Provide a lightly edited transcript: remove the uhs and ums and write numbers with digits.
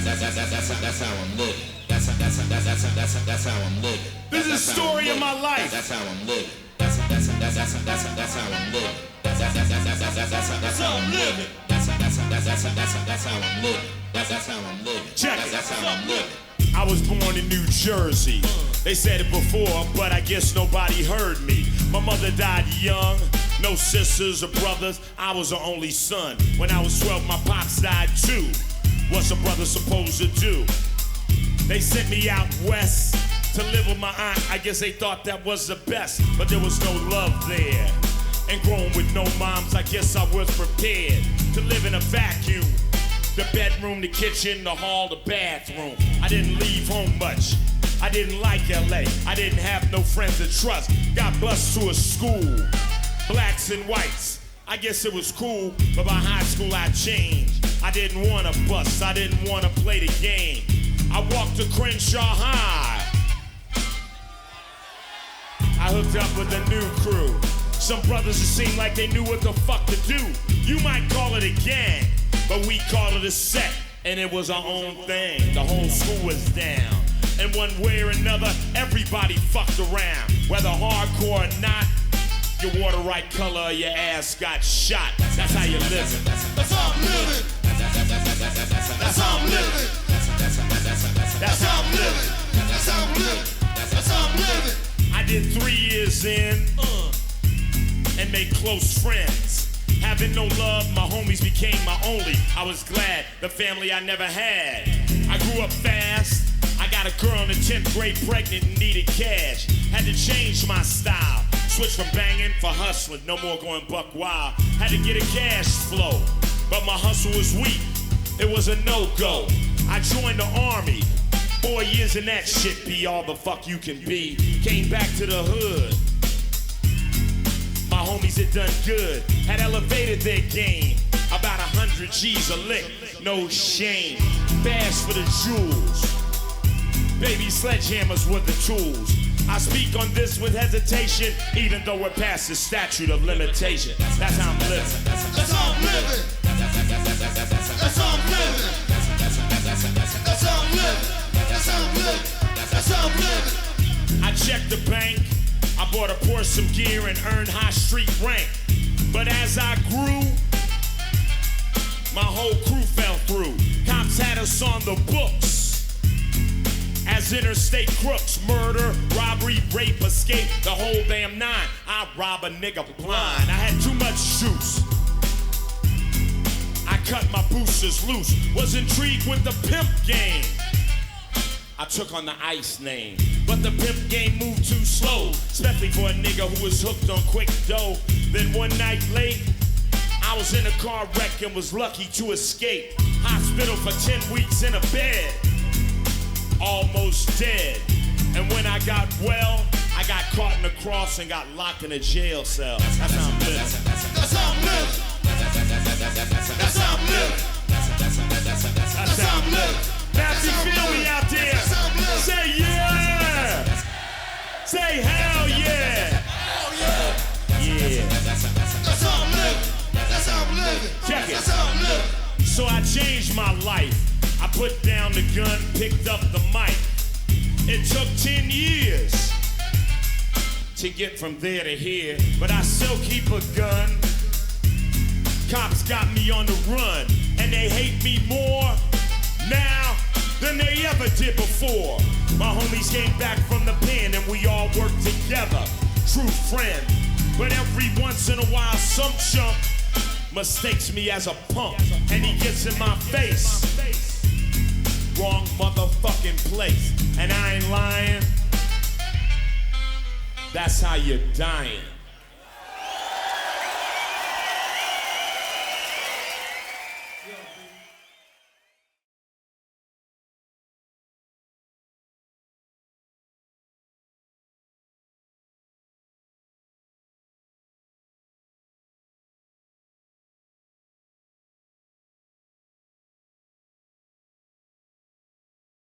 That's how I'm living. That's how I'm living. This is the story of my life. That's how I'm living. That's how I'm living. That's how I'm living. That's how I'm living. That's how I'm living. Check it. That's how I'm living. I was born in New Jersey. They said it before, but I guess nobody heard me. My mother died young, no sisters or brothers. I was the only son. When I was 12, my pops died too. What's a brother supposed to do? They sent me out west to live with my aunt. I guess they thought that was the best, but there was no love there. And growing with no moms, I guess I was prepared to live in a vacuum. The bedroom, the kitchen, the hall, the bathroom. I didn't leave home much. I didn't like LA. I didn't have no friends to trust. Got bused to a school, blacks and whites. I guess it was cool, but by high school I changed. I didn't want to bust. I didn't want to play the game. I walked to Crenshaw High. I hooked up with a new crew. Some brothers that seemed like they knew what the fuck to do. You might call it a gang, but we called it a set. And it was our own thing. The whole school was down. And one way or another, everybody fucked around. Whether hardcore or not, you wore the right color or your ass got shot. That's how you live it. That's how I'm living. That's how I'm living. That's how I'm living. That's how I'm living. That's how I'm living. I did 3 years in and made close friends. Having no love, my homies became my only. I was glad, the family I never had. I grew up fast. I got a girl in the 10th grade pregnant and needed cash. Had to change my style. Switch from banging for hustling. No more going buck wild. Had to get a cash flow. But my hustle was weak. It was a no-go. I joined the army. 4 years in that shit be all the fuck you can be. Came back to the hood. My homies had done good. Had elevated their game. About 100 G's a lick. No shame. Bash for the jewels. Baby sledgehammers were the tools. I speak on this with hesitation, even though we're past the statute of limitation. That's how I'm living. That's how I'm living. That's how I'm living. That's how I'm living. That's how I'm living. That's how I'm living. I checked the bank. I bought a Porsche, some gear, and earned high street rank. But as I grew, my whole crew fell through. Cops had us on the books as interstate crooks. Murder, robbery, rape, escape, the whole damn nine. I rob a nigga blind. I had too much juice. I cut my boosters loose. Was intrigued with the pimp game. I took on the ICE name. But the pimp game moved too slow, especially for a nigga who was hooked on quick dough. Then one night late, I was in a car wreck and was lucky to escape. Hospital for 10 weeks in a bed. Almost dead. And when I got well, I got caught in the cross and got locked in a jail cell. That's how I'm living. That's how I'm living. That's how I'm living. That's how I'm living. Now if you feel me out there, say yeah. Say hell yeah. Hell yeah. Yeah. That's how I'm living. That's how I'm living. Check it. That's how I'm living. So I changed my life. I put down the gun, picked up the mic. It took 10 years to get from there to here, but I still keep a gun. Cops got me on the run, and they hate me more now than they ever did before. My homies came back from the pen, and we all worked together. True friend, but every once in a while, some chump mistakes me as a punk, and he gets in my face. Wrong motherfucking place, and I ain't lying. That's how you're dying.